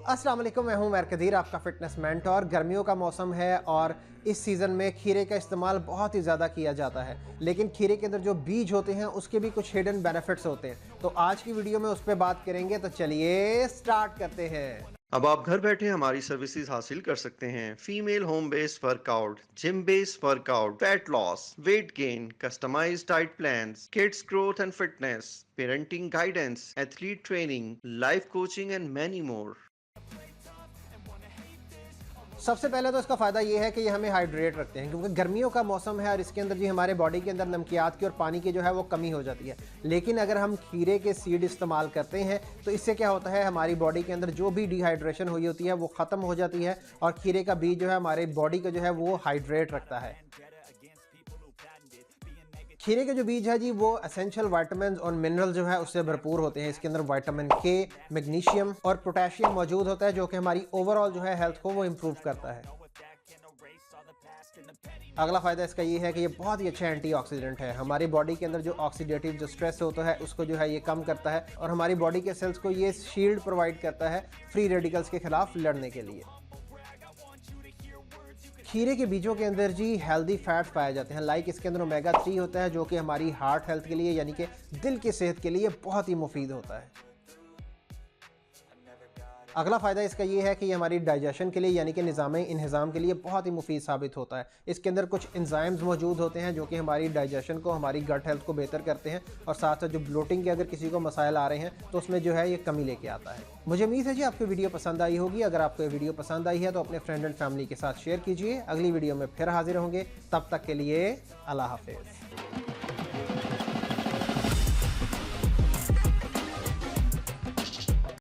अस्सलाम वालेकुम, मैं हूं उमर कदीर, आपका फिटनेस मेंटर। गर्मियों का मौसम है और इस सीज़न में खीरे का इस्तेमाल बहुत ही ज़्यादा किया जाता है, लेकिन खीरे के अंदर जो बीज होते हैं उसके भी कुछ हिडन बेनिफिट्स होते हैं। तो आज की वीडियो में उस पर बात करेंगे, तो चलिए स्टार्ट करते हैं। अब आप घर बैठे हमारी सर्विसेज हासिल कर सकते हैं। Female home based workout, gym based workout, fat loss, weight gain, customized diet plans, kids growth and fitness, parenting guidance, athlete training, life coaching and many more. सबसे पहले तो इसका फ़ायदा ये है कि ये हमें हाइड्रेट रखते हैं, क्योंकि गर्मियों का मौसम है और इसके अंदर जी हमारे बॉडी के अंदर नमकियात की और पानी की जो है वो कमी हो जाती है। लेकिन अगर हम खीरे के सीड इस्तेमाल करते हैं तो इससे क्या होता है, हमारी बॉडी के अंदर जो भी डिहाइड्रेशन हुई होती है वो ख़त्म हो जाती है और खीरे का बीज जो है हमारे बॉडी को जो है वो हाइड्रेट रखता है। खीरे के जो बीज है जी वो एसेंशियल विटामिन्स और मिनरल जो है उससे भरपूर होते हैं। इसके अंदर विटामिन के, मैग्नीशियम और पोटेशियम मौजूद होता है, जो कि हमारी ओवरऑल जो है हेल्थ को वो इम्प्रूव करता है। अगला फ़ायदा इसका ये है कि ये बहुत ही अच्छा एंटीऑक्सीडेंट है। हमारी बॉडी के अंदर जो ऑक्सीडेटिव जो स्ट्रेस होता है उसको जो है ये कम करता है और हमारी बॉडी के सेल्स को ये शील्ड प्रोवाइड करता है फ्री रेडिकल्स के खिलाफ लड़ने के लिए। खीरे के बीजों के अंदर जी हेल्दी फैट्स पाए जाते हैं, लाइक इसके अंदर ओमेगा 3 होता है, जो कि हमारी हार्ट हेल्थ के लिए यानी कि दिल की सेहत के लिए बहुत ही मुफीद होता है। अगला फ़ायदा इसका ये है कि ये हमारी डाइजेशन के लिए यानी कि निज़ाम के लिए बहुत ही मुफीद साबित होता है। इसके अंदर कुछ एंजाइम्स मौजूद होते हैं जो कि हमारी डाइजेशन को, हमारी गट हेल्थ को बेहतर करते हैं और साथ साथ जो ब्लोटिंग के अगर किसी को मसाइल आ रहे हैं तो उसमें जो है ये कमी लेके आता है। मुझे उम्मीद है जी आपको वीडियो पसंद आई होगी। अगर आपको ये वीडियो पसंद आई है तो अपने फ्रेंड एंड फैमिली के साथ शेयर कीजिए। अगली वीडियो में फिर हाजिर होंगे, तब तक के लिए अल्लाह हाफिज़।